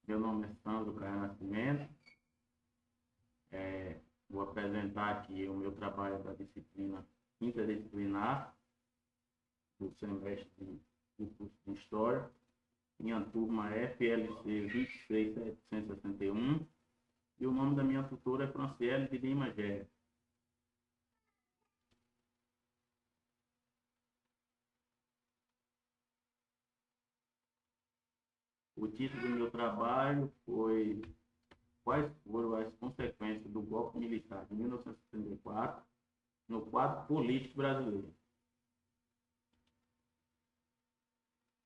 Meu nome é Sandro Caio Nascimento. Vou apresentar aqui o meu trabalho da disciplina interdisciplinar do semestre do curso de História. Minha turma é FLC 26761 e o nome da minha tutora é Franciele de Lima Gé. O título do meu trabalho foi Quais foram as consequências do golpe militar de 1964 no quadro político brasileiro.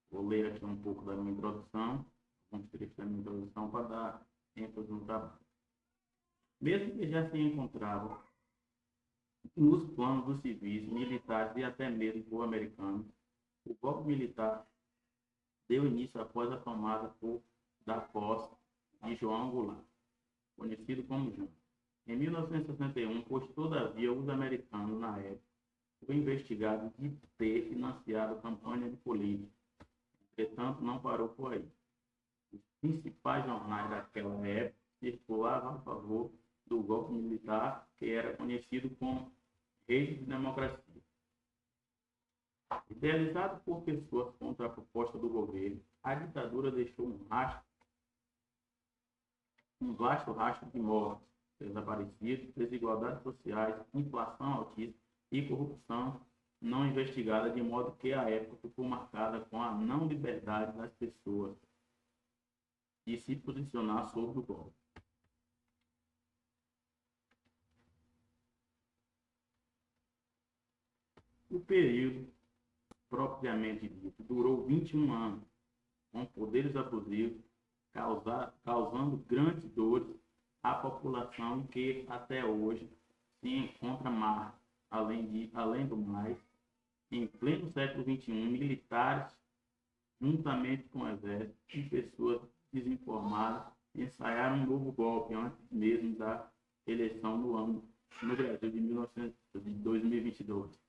Vou ler aqui um pouco da minha introdução, alguns trechos da minha introdução para dar ênfase no trabalho. Mesmo que já se encontrava nos planos dos civis, militares e até mesmo do americano, o golpe militar deu início após a tomada da posse de João Goulart, conhecido como João. Em 1961, pois todavia os americanos, na época, foram investigados de ter financiado campanha de política. Entretanto, não parou por aí. Os principais jornais daquela época circulavam a favor do golpe militar, que era conhecido como Rede de Democracia. Idealizado por pessoas contra a proposta do governo, a ditadura deixou um vasto rastro de mortes, desaparecidos, desigualdades sociais, inflação altíssima e corrupção não investigada, de modo que a época ficou marcada com a não liberdade das pessoas de se posicionar sobre o golpe. O período propriamente dito durou 21 anos, com poderes abusivos, causando grandes dores à população que até hoje se encontra má. Além do mais, em pleno século XXI, militares, juntamente com o exército e pessoas desinformadas, ensaiaram um novo golpe antes mesmo da eleição no Brasil de 2022.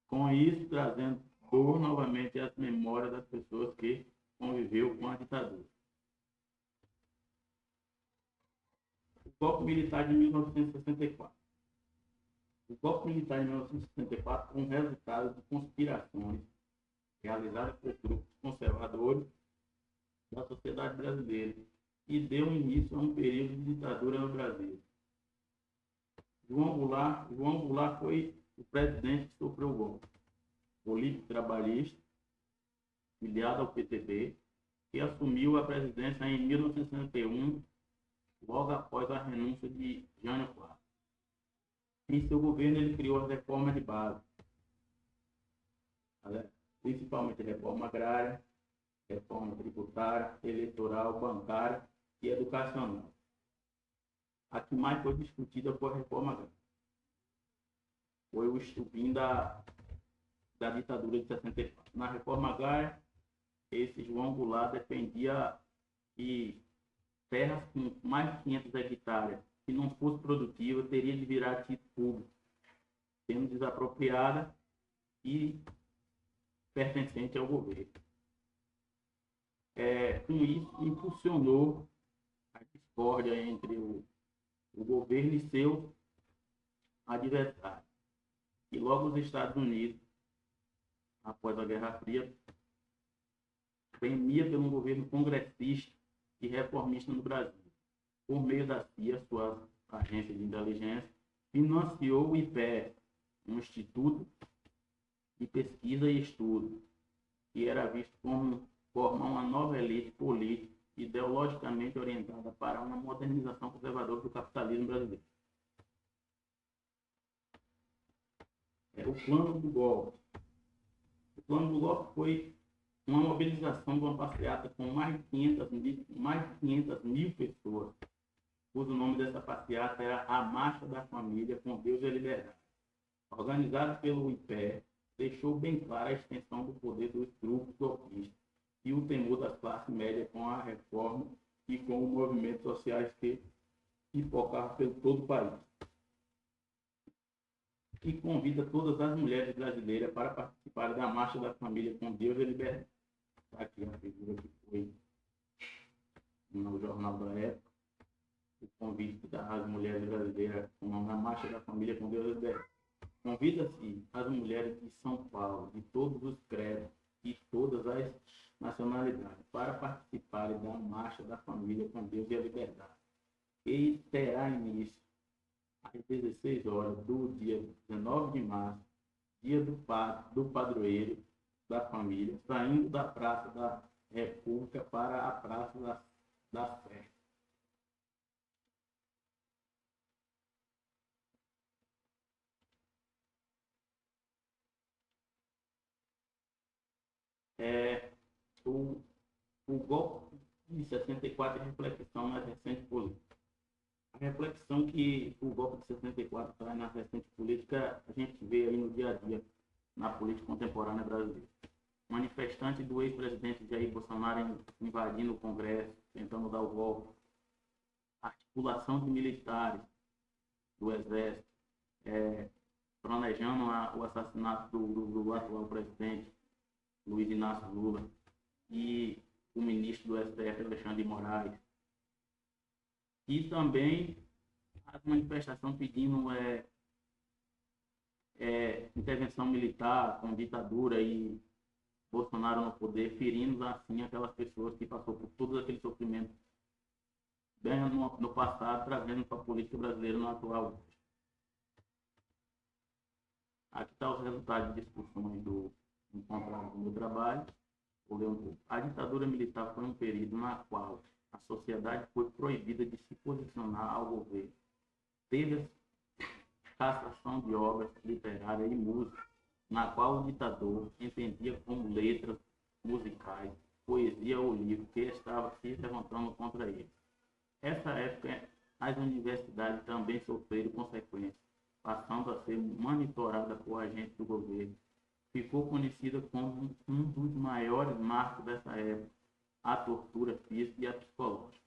Com isso, trazendo dor novamente às memórias das pessoas que conviveu com a ditadura. O golpe militar de 1964. O golpe militar de 1964 foi um resultado de conspirações realizadas por grupos conservadores da sociedade brasileira e deu início a um período de ditadura no Brasil. João Goulart foi o presidente que sofreu o golpe. Político trabalhista, filiado ao PTB, que assumiu a presidência em 1961, logo após a renúncia de Jânio Quadros. Em seu governo, ele criou as reformas de base, principalmente reforma agrária, reforma tributária, eleitoral, bancária e educacional. A que mais foi discutida foi a reforma agrária. Foi o estupim da ditadura de 64. Na reforma agrária, esse João Goulart defendia que terras com mais de 500 hectares, se não fosse produtiva, teria de virar título público, sendo desapropriada e pertencente ao governo. Com isso, impulsionou a discórdia entre o governo e seu adversário. E logo os Estados Unidos, após a Guerra Fria, premia pelo governo congressista e reformista no Brasil. Por meio da CIA, sua agência de inteligência, financiou o IPE, um instituto de pesquisa e estudo, que era visto como formar uma nova elite política ideologicamente orientada para uma modernização conservadora do capitalismo brasileiro. O plano do golpe. O plano do golpe foi uma mobilização de uma passeata com mais de 500 mil pessoas, cujo nome dessa passeata era a Marcha da Família com Deus e a Liberdade. Organizado pelo IPE, deixou bem clara a extensão do poder dos grupos golpistas e o temor das classes médias com a reforma e com os movimentos sociais que pipocavam pelo todo o país. E convida todas as mulheres brasileiras para participar da Marcha da Família com Deus e a Liberdade. Aqui a figura que foi no jornal da época, o convite das mulheres brasileiras com a Marcha da Família com Deus Liberta. Convida-se as mulheres de São Paulo, de todos os credos e todas as nacionalidades, para participarem da Marcha da Família com Deus e a Liberdade, que terá início às 16 horas do dia 19 de março, dia do padroeiro da família, saindo da Praça da República para a Praça da Sé. O golpe de 64 é reflexão na recente política. A reflexão que o golpe de 64 traz na recente política, a gente vê aí no dia a dia, na política contemporânea brasileira. Manifestantes do ex-presidente Jair Bolsonaro invadindo o Congresso, tentando dar o golpe. Articulação de militares do Exército, planejando o assassinato do atual presidente, Luiz Inácio Lula, e o ministro do STF, Alexandre de Moraes. E também a manifestação pedindo intervenção militar com ditadura e Bolsonaro no poder, ferindo assim aquelas pessoas que passou por todo aquele sofrimento bem no passado, trazendo para a política brasileira no atual. Aqui está os resultados de discussões do encontrado no trabalho. A ditadura militar foi um período na qual a sociedade foi proibida de se posicionar ao governo. Teve cassação de obras literárias e música, na qual o ditador entendia como letras musicais, poesia ou livro que estava se levantando contra ele. Nessa época, as universidades também sofreram consequências, passando a ser monitoradas por agentes do governo. Ficou conhecida como um dos maiores marcos dessa época, a tortura física e a psicológica.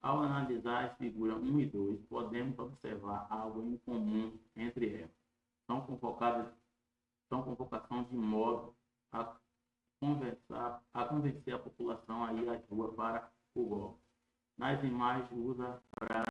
Ao analisar as figuras 1 e 2, podemos observar algo em comum entre elas. São convocações de modo a convencer a população a ir às ruas para o golpe. Nas imagens usa para